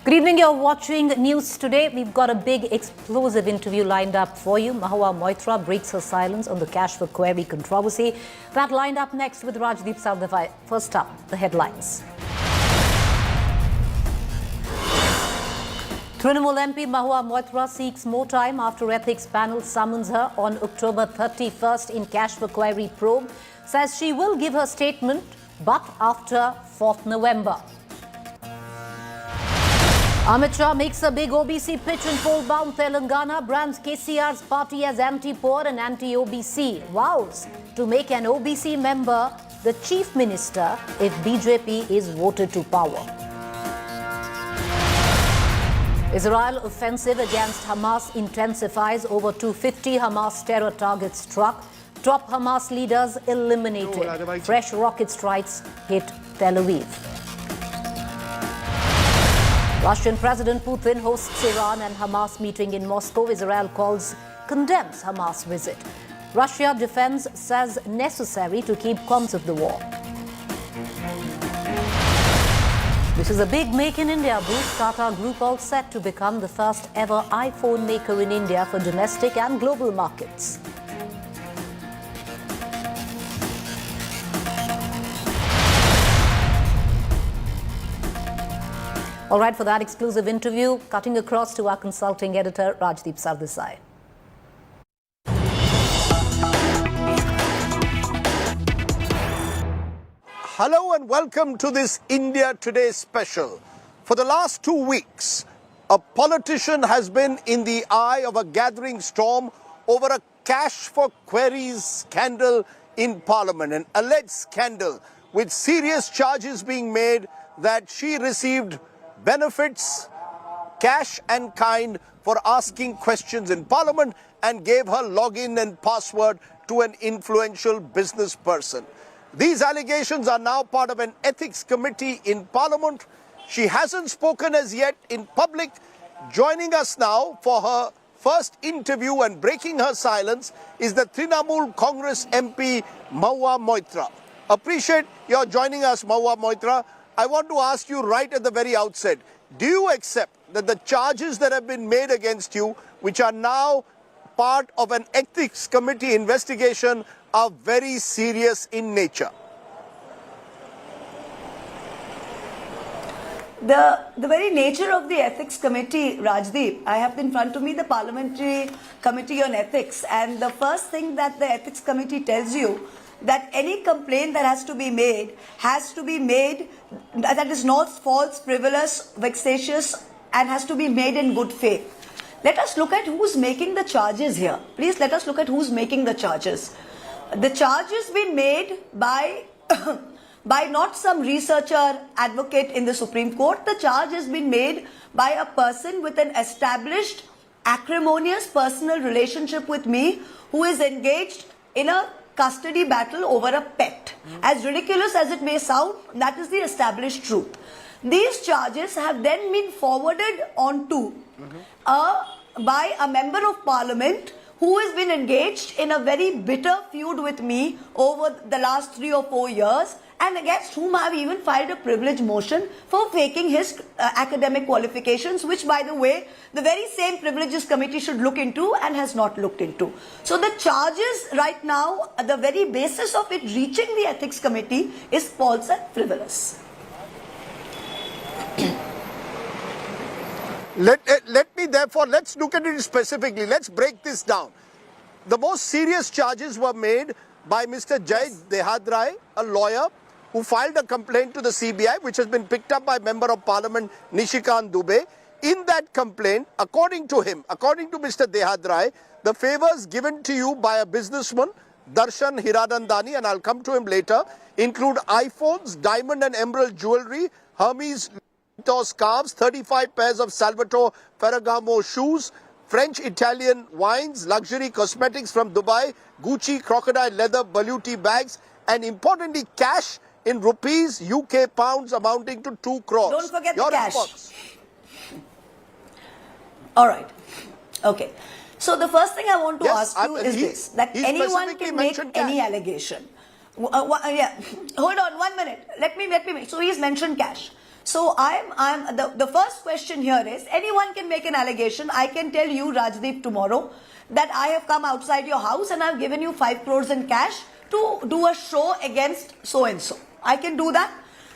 Good evening, you're watching News Today. We've got a big explosive interview lined up for you. Mahua Moitra breaks her silence on the cash for query controversy. That lined up next with Rajdeep Sardesai. First up, the headlines. Trinamool MP Mahua Moitra seeks more time after ethics panel summons her on October 31st in cash for query probe. Says she will give her statement, but after 4th November. Amit Shah makes a big OBC pitch in poll-bound Telangana, brands KCR's party as anti-poor and anti-OBC. Vows to make an OBC member the chief minister if BJP is voted to power. Israel offensive against Hamas intensifies. Over 250 Hamas terror targets struck. Top Hamas leaders eliminated. Fresh rocket strikes hit Tel Aviv. Russian President Putin hosts Iran and Hamas meeting in Moscow. Israel condemns Hamas visit. Russia defends says necessary to keep comms of the war. This is a big Make in India boost. Tata Group all set to become the first ever iPhone maker in India for domestic and global markets. All right, for that exclusive interview, cutting across to our consulting editor, Rajdeep Sardesai. Hello and welcome to this India Today special. For the last 2 weeks, a politician has been in the eye of a gathering storm over a cash for queries scandal in Parliament, an alleged scandal with serious charges being made that she received benefits, cash and kind for asking questions in Parliament and gave her login and password to an influential business person. These allegations are now part of an ethics committee in Parliament. She hasn't spoken as yet in public. Joining us now for her first interview and breaking her silence is the Trinamool Congress MP Mahua Moitra. Appreciate your joining us, Mahua Moitra. I want to ask you right at the very outset, do you accept that the charges that have been made against you, which are now part of an ethics committee investigation, are very serious in nature? The very nature of the ethics committee, Rajdeep, I have in front of me the Parliamentary Committee on Ethics, and the first thing that the ethics committee tells you that any complaint that has to be made that is not false, frivolous, vexatious, and has to be made in good faith. Let us look at who's making the charges here. Please let us look at who's making the charges. The charges been made by by not some researcher advocate in the Supreme Court. The charge has been made by a person with an established acrimonious personal relationship with me, who is engaged in a custody battle over a pet. As ridiculous as it may sound, that is the established truth. These charges have then been forwarded on to by a member of Parliament who has been engaged in a very bitter feud with me over the last 3 or 4 years, and against whom I have even filed a privilege motion for faking his academic qualifications, which, by the way, the very same privileges committee should look into and has not looked into. So the charges right now, the very basis of it reaching the ethics committee is false and frivolous. Let me therefore, let's look at it specifically. Let's break this down. The most serious charges were made by Mr. Jai Dehadrai, a lawyer, who filed a complaint to the CBI, which has been picked up by Member of Parliament Nishikant Dubey. In that complaint, according to him, according to Mr. Dehadrai, the favors given to you by a businessman, Darshan Hiranandani, and I'll come to him later, include iPhones, diamond and emerald jewelry, Hermes scarves, 35 pairs of Salvatore Ferragamo shoes, French-Italian wines, luxury cosmetics from Dubai, Gucci crocodile leather Baluti bags, and importantly cash in rupees, UK pounds amounting to 2 crores. Don't forget Your the cash. Response. All right. Okay. So the first thing I want to ask you is this, that anyone can make any allegation. Yeah. Hold on 1 minute. Let me. So he's mentioned cash. So the first question here is, anyone can make an allegation. I can tell you, Rajdeep, tomorrow that I have come outside your house and I've given you 5 crores in cash to do a show against so-and-so. I can do that.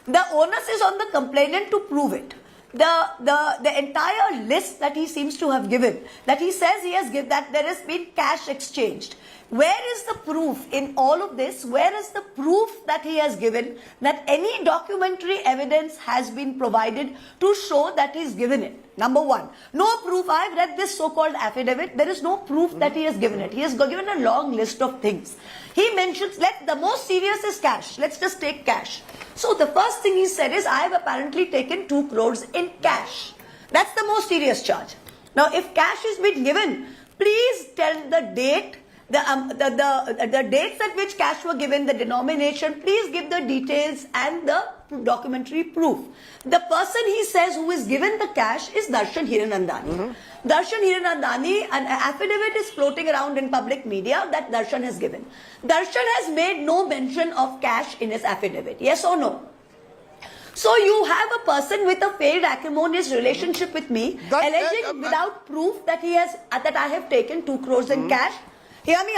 The onus is on the complainant to prove it. The entire list that he seems to have given, that he says he has given, that there has been cash exchanged. Where is the proof in all of this? Where is the proof that he has given that any documentary evidence has been provided to show that he's given it? Number one, no proof. I've read this so-called affidavit. There is no proof that he has given it. He has given a long list of things. He mentions, the most serious is cash. Let's just take cash. So the first thing he said is, I have apparently taken 2 crores in cash. That's the most serious charge. Now, if cash has been given, please tell the date, the dates at which cash were given, the denomination. Please give the details and the documentary proof. The person, he says, who is given the cash is Darshan Hiranandani. Darshan Hiranandani, an affidavit is floating around in public media that Darshan has given. Darshan has made no mention of cash in his affidavit. Yes or no? So you have a person with a failed acrimonious relationship with me, alleging without proof that he has, that I have taken 2 crores in cash. Hear me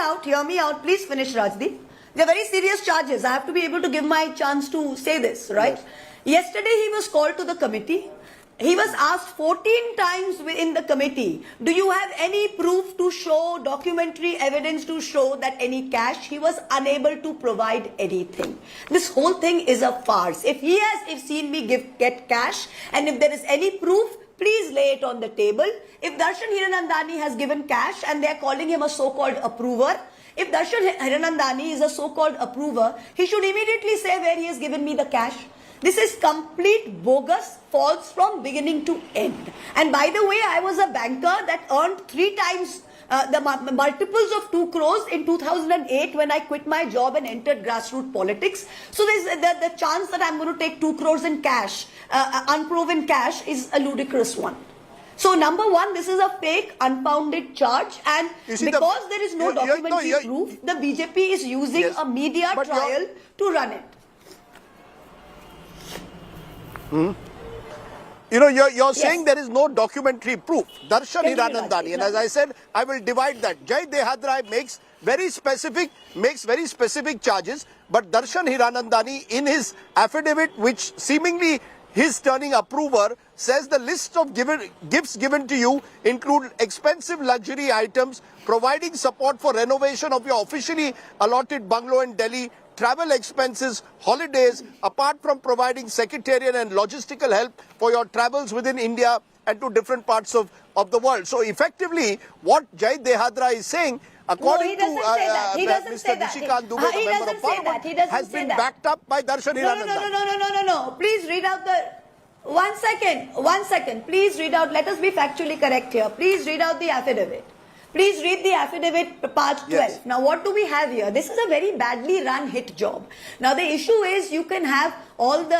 out, please finish, Rajdeep. They're very serious charges. I have to be able to give my chance to say this, right? Yes. Yesterday he was called to the committee. He was asked 14 times in the committee, do you have any proof to show, documentary evidence to show that any cash? He was unable to provide anything. This whole thing is a farce. If he has seen me get cash, and if there is any proof, please lay it on the table. If Darshan Hiranandani has given cash and they are calling him a so-called approver, if Darshan Hiranandani is a so-called approver, he should immediately say where he has given me the cash. This is complete bogus, false from beginning to end. And by the way, I was a banker that earned 3 times the multiples of 2 crores in 2008 when I quit my job and entered grassroots politics. So there's the chance that I'm going to take 2 crores in cash, unproven cash, is a ludicrous one. So number one, this is a fake, unfounded charge, and because there is no documentary proof, the BJP is using a media trial to run it. You know, you're saying there is no documentary proof. Darshan Hiranandani, and as I said, I will divide that. Jai Dehadrai makes very specific charges, but Darshan Hiranandani in his affidavit, which seemingly his turning approver, says the list of gifts given to you include expensive luxury items, providing support for renovation of your officially allotted bungalow in Delhi, travel expenses, holidays, apart from providing secretarial and logistical help for your travels within India and to different parts of the world. So effectively, what Jai Dehadra is saying, according to Mr. Nishikant, Dubey, the Member of Parliament, has been backed up by Darshan Hiranandani. No. Please read out the... One second. Please read out. Let us be factually correct here. Please read out the affidavit. Please read the affidavit, part 12. Yes. Now, what do we have here? This is a very badly run hit job. Now, the issue is you can have all the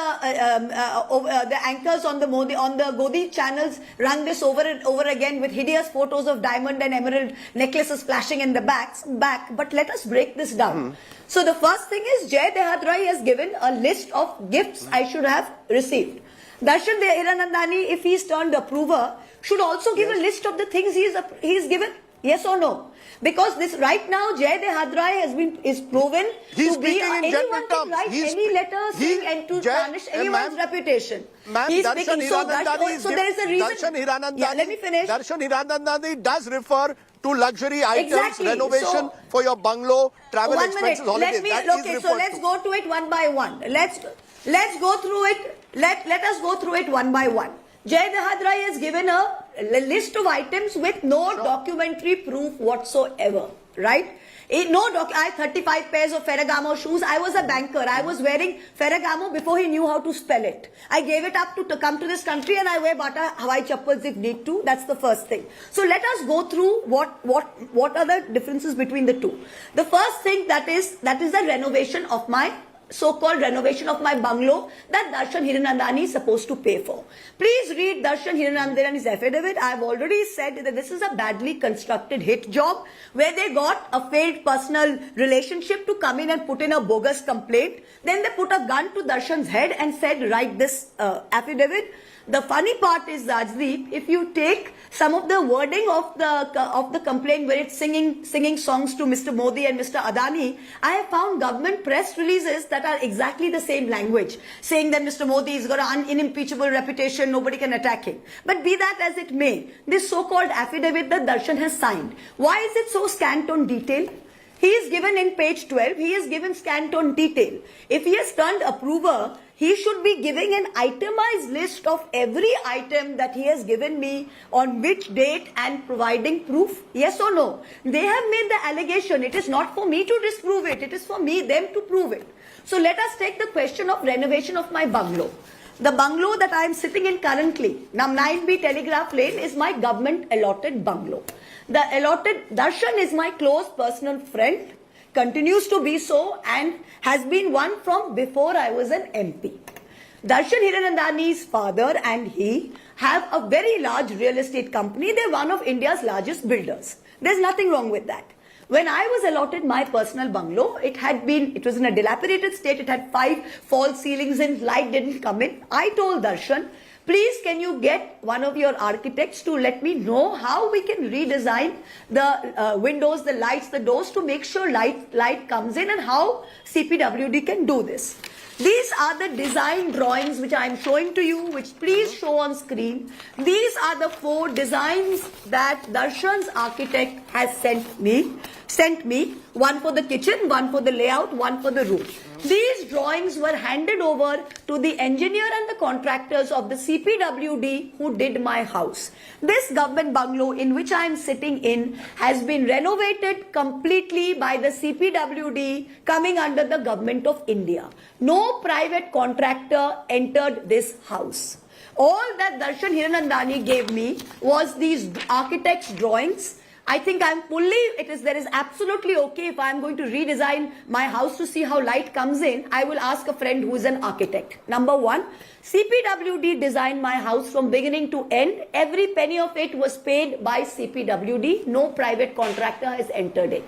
anchors on the Godi channels run this over and over again with hideous photos of diamond and emerald necklaces flashing in the back. But let us break this down. So, the first thing is Jai Dehadrai has given a list of gifts I should have received. Darshan Hiranandani, if he's turned approver, should also give a list of the things he's given. Yes or no? Because this right now, Jai Dehadrai is proven to be anyone can write any letter saying and to tarnish anyone's reputation. He's speaking. So there is a reason. Let me finish. Darshan Hiranandani does refer to luxury items, renovation for your bungalow, travel expenses, holidays. So let's go to it one by one. Let's go through it. Let us go through it one by one. Jai Dehadrai has given a list of items with no documentary proof whatsoever, right? I had 35 pairs of Ferragamo shoes. I was a banker. I was wearing Ferragamo before he knew how to spell it. I gave it up to come to this country, and I wear Bata Hawaii chappals if need to. That's the first thing. So let us go through what are the differences between the two. The first thing that is the renovation of my so-called renovation of my bungalow that Darshan Hiranandani is supposed to pay for. Please read Darshan Hiranandani's affidavit. I have already said that this is a badly constructed hit job where they got a failed personal relationship to come in and put in a bogus complaint. Then they put a gun to Darshan's head and said, write this affidavit. The funny part is, Rajdeep, if you take some of the wording of the complaint where it's singing songs to Mr. Modi and Mr. Adani, I have found government press releases that are exactly the same language, saying that Mr. Modi has got an unimpeachable reputation, nobody can attack him. But be that as it may, this so-called affidavit that Darshan has signed, why is it so scant on detail? He is given in page 12, he is given scant on detail. If he has turned approver, he should be giving an itemized list of every item that he has given me on which date and providing proof. Yes or no? They have made the allegation. It is not for me to disprove it. It is for them to prove it. So let us take the question of renovation of my bungalow. The bungalow that I am sitting in currently, now 9B Telegraph Lane, is my government allotted bungalow. The allotted, Darshan is my close personal friend, continues to be so, and has been one from before I was an MP. Darshan Hiranandani's father and he have a very large real estate company. They're one of India's largest builders. There's nothing wrong with that. When I was allotted my personal bungalow, it was in a dilapidated state. It had 5 false ceilings and light didn't come in. I told Darshan, please can you get one of your architects to let me know how we can redesign the windows, the lights, the doors to make sure light comes in, and how CPWD can do this. These are the design drawings which I am showing to you, which please show on screen. These are the 4 designs that Darshan's architect has sent me. One for the kitchen, one for the layout, one for the room. These drawings were handed over to the engineer and the contractors of the CPWD who did my house. This government bungalow in which I am sitting in has been renovated completely by the CPWD coming under the government of India. No private contractor entered this house. All that Darshan Hiranandani gave me was these architect's drawings. I think there is absolutely okay if I am going to redesign my house to see how light comes in, I will ask a friend who is an architect. Number 1, CPWD designed my house from beginning to end. Every penny of it was paid by CPWD. No private contractor has entered it.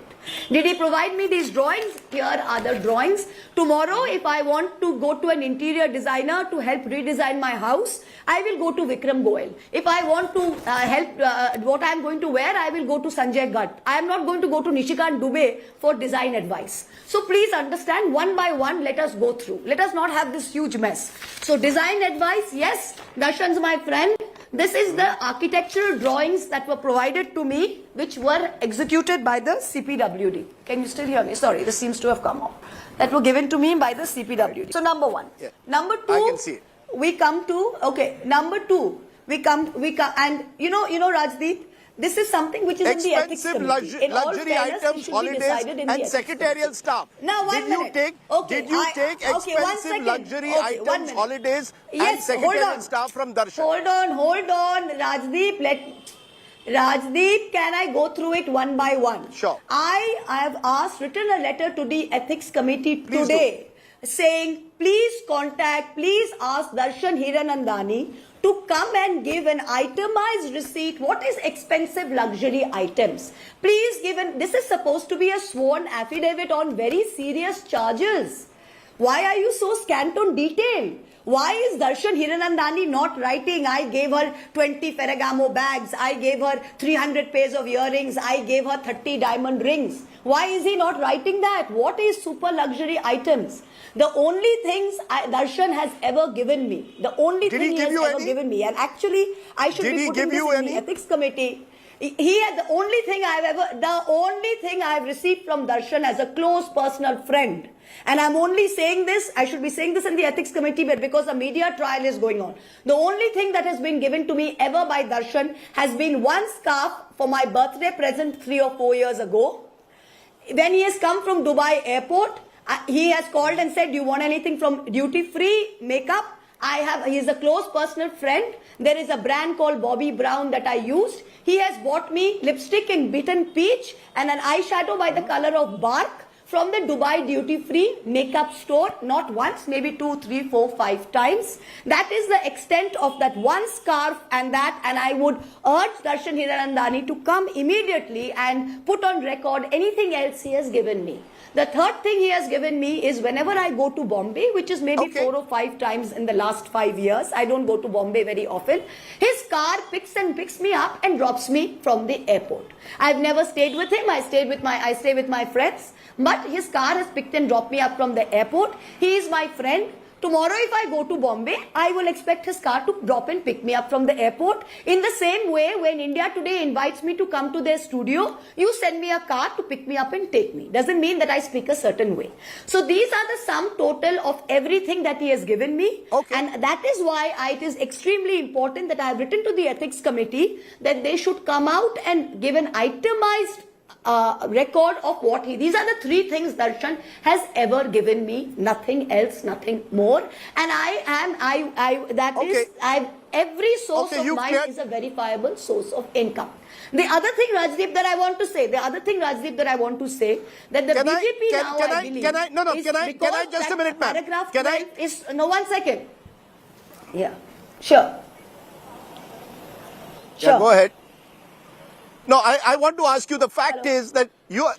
Did he provide me these drawings? Here are the drawings. Tomorrow, if I want to go to an interior designer to help redesign my house, I will go to Vikram Goel. If I want to help what I am going to wear, I will go to Sanjay Gatt. I am not going to go to Nishikant Dubey for design advice. So please understand, one by one, let us go through. Let us not have this huge mess. So design advice, yes, Darshan's my friend. This is the architectural drawings that were provided to me, which were executed by the CPWD. Can you still hear me? Sorry, this seems to have come off. That were given to me by the CPWD. So number 1. Yeah. Number 2, I can see it. We come to, okay, number 2, we come, and you know Rajdeep, this is something which is in the ethics committee. In luxury items, holidays, and secretarial staff. Now, did you take expensive luxury items, holidays, and secretarial staff from Darshan? Hold on, Rajdeep. Rajdeep, can I go through it one by one? Sure. I have written a letter to the ethics committee today saying, please ask Darshan Hiranandani to come and give an itemized receipt. What is expensive luxury items? Please this is supposed to be a sworn affidavit on very serious charges. Why are you so scant on detail? Why is Darshan Hiranandani not writing, I gave her 20 Ferragamo bags, I gave her 300 pairs of earrings, I gave her 30 diamond rings? Why is he not writing that? What is super luxury items? The only things Darshan has ever given me, the only thing he has ever given me, and actually I should be putting this in the ethics committee. The only thing I have received from Darshan as a close personal friend, and I'm only saying this, I should be saying this in the ethics committee, but because a media trial is going on. The only thing that has been given to me ever by Darshan has been one scarf for my birthday present 3 or 4 years ago. When he has come from Dubai airport, he has called and said, do you want anything from duty-free makeup? He is a close personal friend. There is a brand called Bobby Brown that I used. He has bought me lipstick in Beaten Peach and an eyeshadow by the color of bark from the Dubai duty-free makeup store, not once, maybe 2, 3, 4, 5 times. That is the extent of that one scarf and I would urge Darshan Hiranandani to come immediately and put on record anything else he has given me. The third thing he has given me is whenever I go to Bombay, which is maybe 4 or 5 times in the last 5 years, I don't go to Bombay very often, his car picks me up and drops me from the airport. I've never stayed with him, I stay with my friends, but his car has picked and dropped me up from the airport. He is my friend. Tomorrow if I go to Bombay, I will expect his car to drop and pick me up from the airport. In the same way, when India Today invites me to come to their studio, you send me a car to pick me up and take me. Doesn't mean that I speak a certain way. So these are the sum total of everything that he has given me. Okay. And that is why it is extremely important that I have written to the Ethics Committee that they should come out and give an itemized record of what these are the 3 things Darshan has ever given me, nothing else, nothing more. And every source of mine is a verifiable source of income. The other thing, Rajdeep, that I want to say, that the BJP Can I just a minute, ma'am? Paragraph 12 is, no, 1 second. Yeah, sure. Yeah, go ahead. No, I want to ask you, the fact is that you're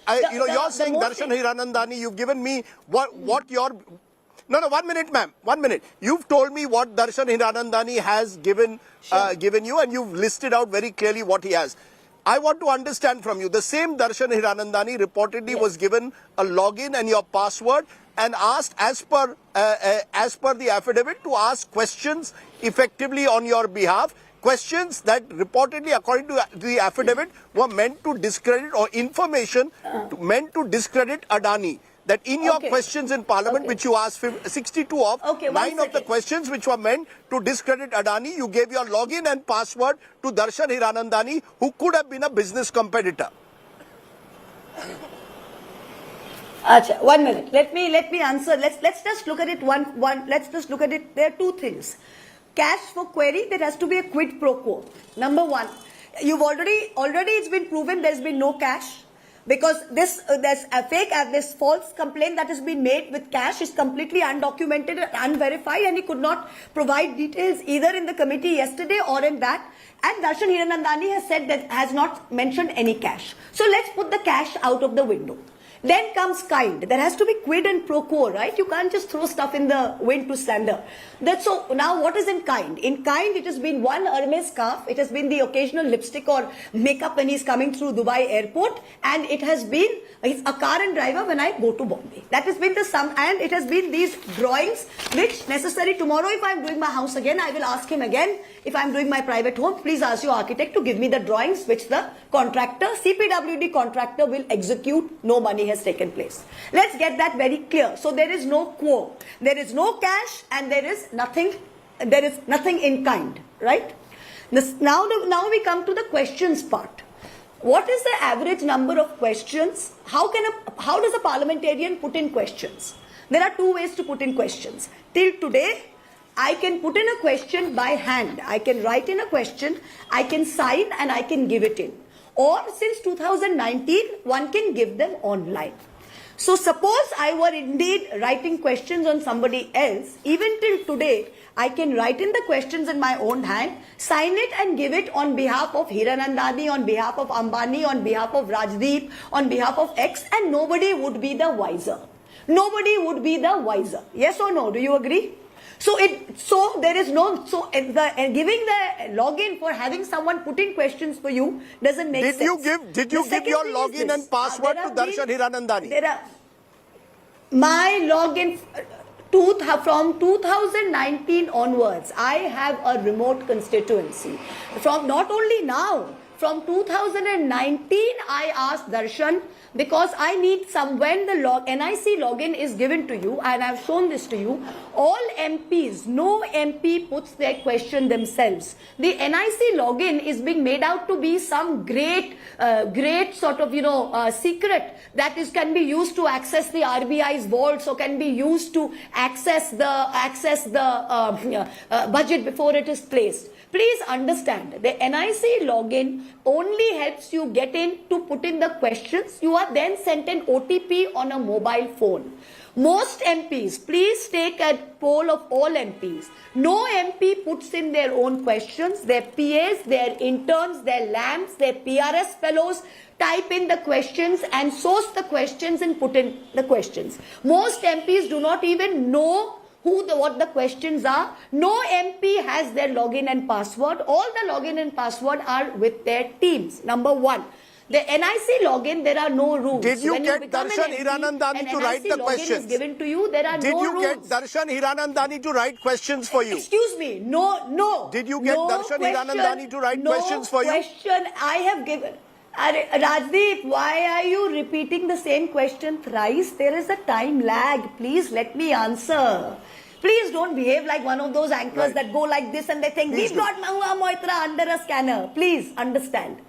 saying Darshan Hiranandani, you've given me what your... No, 1 minute, ma'am, 1 minute. You've told me what Darshan Hiranandani has given you, and you've listed out very clearly what he has. I want to understand from you, the same Darshan Hiranandani reportedly was given a login and your password and asked as per the affidavit to ask questions effectively on your behalf. Questions that reportedly, according to the affidavit, were meant to discredit, or information meant to discredit Adani. That in your questions in Parliament, which you asked 62 of, 9 of the questions which were meant to discredit Adani, you gave your login and password to Darshan Hiranandani, who could have been a business competitor. Achha, 1 minute. Let me answer. Let's just look at it let's just look at it. There are 2 things. Cash for query, there has to be a quid pro quo. Number 1, you've already it's been proven there's been no cash, because there's this false complaint that has been made with cash is completely undocumented and unverified, and he could not provide details either in the committee yesterday or in that. And Darshan Hiranandani has said that has not mentioned any cash. So let's put the cash out of the window. Then comes kind. There has to be quid and pro quo, right? You can't just throw stuff in the wind to slander. So now what is in kind? In kind, it has been one Hermes scarf. It has been the occasional lipstick or makeup when he's coming through Dubai airport. And it has been a car and driver when I go to Bombay. That has been the sum. And it has been these drawings, which necessary tomorrow, if I'm doing my house again, I will ask him again. If I'm doing my private home, please ask your architect to give me the drawings which the contractor, CPWD contractor, will execute. No money has taken place. Let's get that very clear. So there is no quo. There is no cash and there is nothing in kind, right? Now we come to the questions part. What is the average number of questions? How does a parliamentarian put in questions? There are 2 ways to put in questions. Till today, I can put in a question by hand. I can write in a question, I can sign and I can give it in. Or since 2019, one can give them online. So suppose I were indeed writing questions on somebody else, even till today, I can write in the questions in my own hand, sign it and give it on behalf of Dhiranandani, on behalf of Ambani, on behalf of Rajdeep, on behalf of X, and nobody would be the wiser. Nobody would be the wiser. Yes or no? Do you agree? Giving the login for having someone putting questions for you doesn't make sense. Did you give your login and password to Darshan Hiranandani? My login from 2019 onwards, I have a remote constituency. From not only now, from 2019, I asked Darshan, because I need when the NIC login is given to you, and I've shown this to you, all MPs, no MP puts their question themselves. The NIC login is being made out to be some great sort of, secret that can be used to access the RBI's vaults, or can be used to access the budget before it is placed. Please understand, the NIC login only helps you get in to put in the questions. You are then sent an OTP on a mobile phone. Most MPs, please take a poll of all MPs. No MP puts in their own questions. Their PAs, their interns, their LAMs, their PRS fellows type in the questions and source the questions and put in the questions. Most MPs do not even know what the questions are. No MP has their login and password. All the login and password are with their teams. Number one. The NIC login, there are no rules. Did you get Darshan Hiranandani to write the questions? Is given to you, there are no rules. Did you get Darshan Hiranandani to write questions for you? Excuse me, no. Did you get Darshan Hiranandani to write questions for you? No question I have given. Rajdeep, why are you repeating the same question thrice? There is a time lag. Please let me answer. Please don't behave like one of those anchors that go like this and they think, we've got Mahua Moitra under a scanner. Please understand.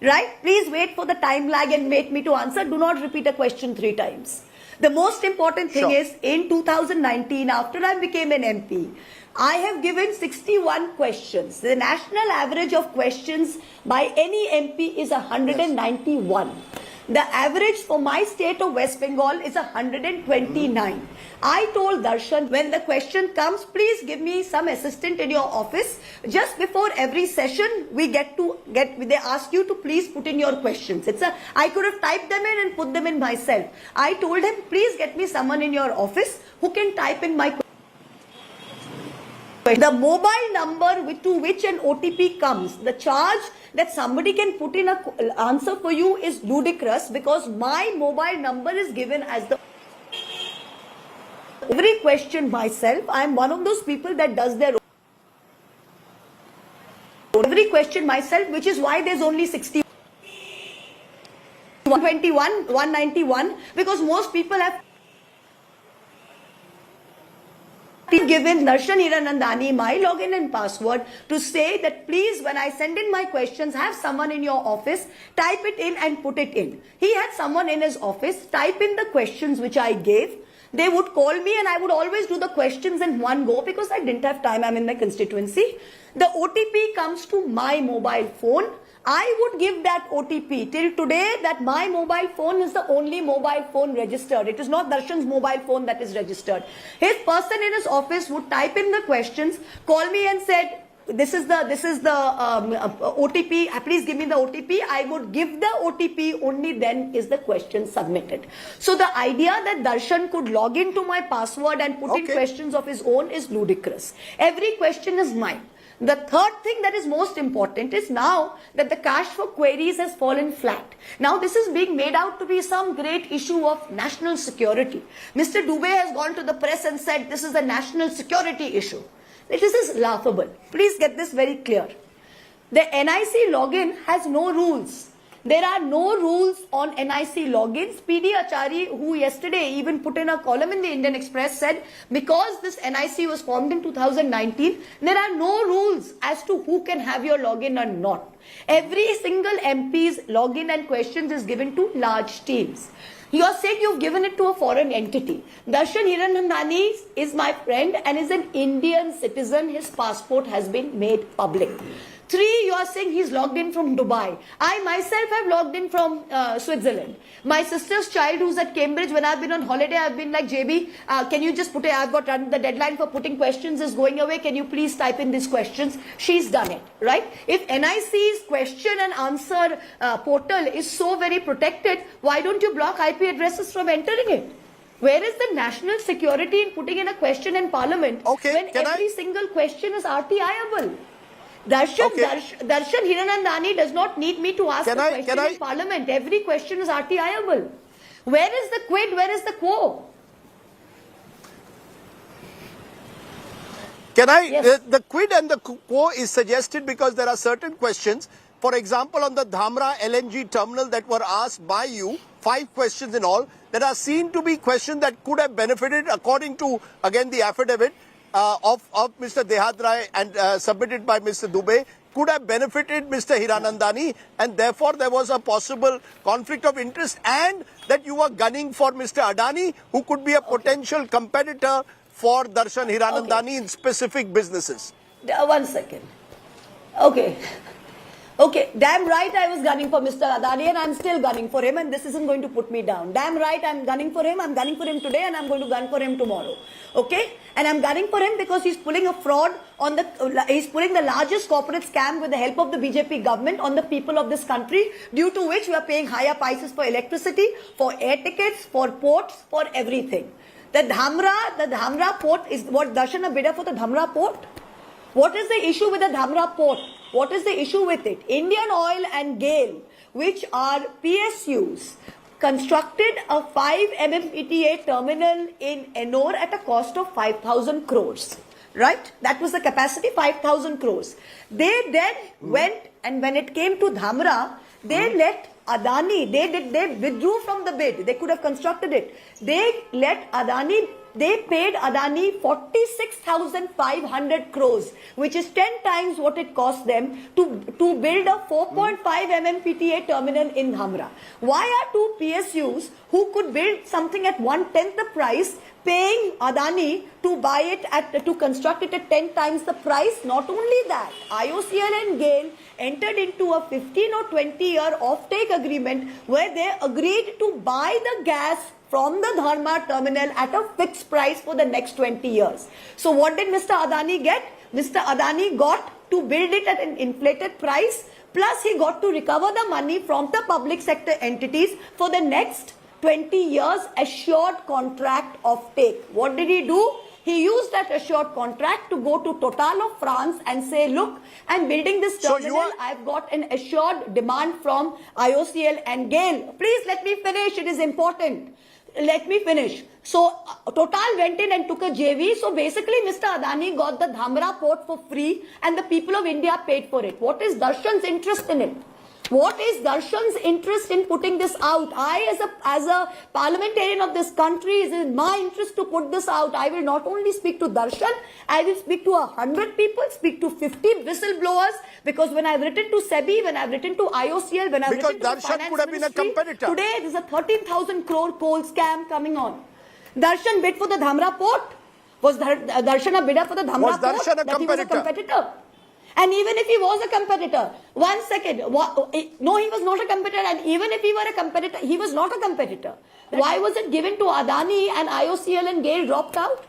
Right? Please wait for the time lag and wait me to answer. Do not repeat a question 3 times. The most important thing is, in 2019, after I became an MP, I have given 61 questions. The national average of questions by any MP is 191. The average for my state of West Bengal is 129. I told Darshan, when the question comes, please give me some assistant in your office. Just before every session, they ask you to please put in your questions. I could have typed them in and put them in myself. I told him, please get me someone in your office who can type in my questions. The mobile number to which an OTP comes, the charge that somebody can put in an answer for you is ludicrous, because my mobile number is given as the every question myself. I am one of those people that does their every question myself, which is why there's only 60, 121, 191, because most people have given Darshan Hiranandani my login and password to say that please, when I send in my questions, have someone in your office type it in and put it in. He had someone in his office type in the questions which I gave. They would call me and I would always do the questions in one go because I didn't have time. I'm in my constituency. The OTP comes to my mobile phone. I would give that OTP. Till today, that my mobile phone is the only mobile phone registered. It is not Darshan's mobile phone that is registered. His person in his office would type in the questions, call me and said, this is the OTP, please give me the OTP. I would give the OTP, only then is the question submitted. So the idea that Darshan could log into my password and put in questions of his own is ludicrous. Every question is mine. The third thing that is most important is now that the cash for queries has fallen flat. Now this is being made out to be some great issue of national security. Mr. Dubey has gone to the press and said this is a national security issue. This is laughable. Please get this very clear. The NIC login has no rules. There are no rules on NIC logins. PD Achari, who yesterday even put in a column in the Indian Express, said because this NIC was formed in 2019, there are no rules as to who can have your login or not. Every single MP's login and questions is given to large teams. You are saying you've given it to a foreign entity. Darshan Hiranandani is my friend and is an Indian citizen. His passport has been made public. 3, you are saying he's logged in from Dubai. I myself have logged in from Switzerland. My sister's child who's at Cambridge, when I've been on holiday, I've been like, JB, can you just put it, I've got the deadline for putting questions is going away. Can you please type in these questions? She's done it, right? If NIC's question and answer portal is so very protected, why don't you block IP addresses from entering it? Where is the national security in putting in a question in Parliament when every single question is RTI-able? Darshan Hiranandani does not need me to ask a question in Parliament. Every question is RTI-able. Where is the quid? Where is the quo? The quid and the quo is suggested because there are certain questions. For example, on the Dhamra LNG terminal that were asked by you, 5 questions in all, that are seen to be questions that could have benefited, according to, again, the affidavit of Mr. Dehadrai and submitted by Mr. Dubey, could have benefited Mr. Hiranandani, and therefore there was a possible conflict of interest, and that you were gunning for Mr. Adani, who could be a potential competitor for Darshan Hiranandani in specific businesses. 1 second. Okay. Okay, damn right I was gunning for Mr. Adani and I'm still gunning for him and this isn't going to put me down. Damn right I'm gunning for him today and I'm going to gun for him tomorrow. Okay? And I'm gunning for him because he's pulling a fraud on he's pulling the largest corporate scam with the help of the BJP government on the people of this country, due to which we are paying higher prices for electricity, for air tickets, for ports, for everything. The Dhamra port is what, Darshan, a bidder for the Dhamra port? What is the issue with the Dhamra port? What is the issue with it? Indian Oil and GAIL, which are PSUs, constructed a 5 MMPTA terminal in Ennore at a cost of 5,000 crores. Right? That was the capacity, 5,000 crores. They then went, and when it came to Dhamra, they let Adani, they withdrew from the bid. They could have constructed it. They paid Adani 46,500 crores, which is 10 times what it cost them to build a 4.5 MMPTA terminal in Dhamra. Why are two PSUs who could build something at 1/10 the price paying Adani to buy it to construct it at 10 times the price? Not only that, IOCL and GAIL entered into a 15 or 20-year off-take agreement where they agreed to buy the gas from the Dharma terminal at a fixed price for the next 20 years. So what did Mr. Adani get? Mr. Adani got to build it at an inflated price, plus he got to recover the money from the public sector entities for the next 20 years assured contract of take. What did he do? He used that assured contract to go to Total of France and say, look, I'm building this terminal. I've got an assured demand from IOCL and GAIL. Please let me finish. It is important. Let me finish. So, Total went in and took a JV. So, basically, Mr. Adani got the Dhamra port for free and the people of India paid for it. What is Darshan's interest in it? What is Darshan's interest in putting this out? As a parliamentarian of this country, it is in my interest to put this out. I will not only speak to Darshan, I will speak to 100 people, speak to 50 whistleblowers, because when I've written to SEBI, when I've written to IOCL, when I've written to the Finance could have been a competitor. Today there's a 13,000 crore coal scam coming on. Darshan bid for the Dhamra port. Was Darshan a bidder for the Dhamra port? Was Darshan a competitor? That he was a competitor. And even if he was a competitor, one second, no, he was not a competitor. And even if he were a competitor, he was not a competitor. Why was it given to Adani and IOCL and GAIL dropped out?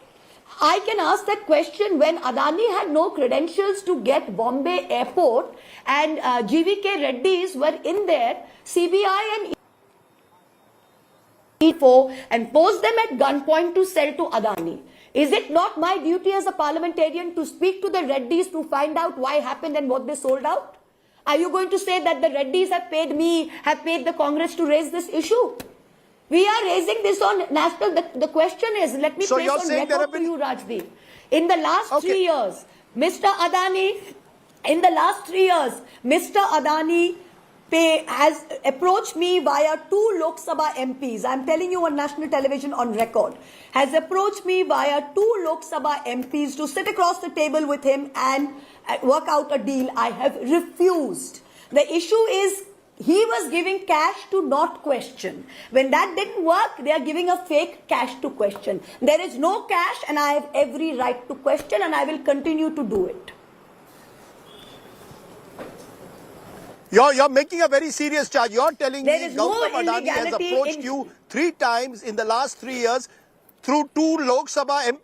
I can ask that question when Adani had no credentials to get Bombay Airport and GVK Reddy's were in there, CBI and E4 and posed them at gunpoint to sell to Adani. Is it not my duty as a parliamentarian to speak to the Reddys to find out why happened and what they sold out? Are you going to say that the Reddys have paid the Congress to raise this issue? We are raising this on national. The question is, let me place on record to you, Rajdeep. In the last 3 years, Mr. Adani has approached me via 2 Lok Sabha MPs. I'm telling you on national television on record. Has approached me via 2 Lok Sabha MPs to sit across the table with him and work out a deal. I have refused. The issue is he was giving cash to not question. When that didn't work, they are giving a fake cash to question. There is no cash and I have every right to question and I will continue to do it. You're making a very serious charge. You're telling me Gautam Adani has approached you 3 times in the last 3 years through 2 Lok Sabha MP.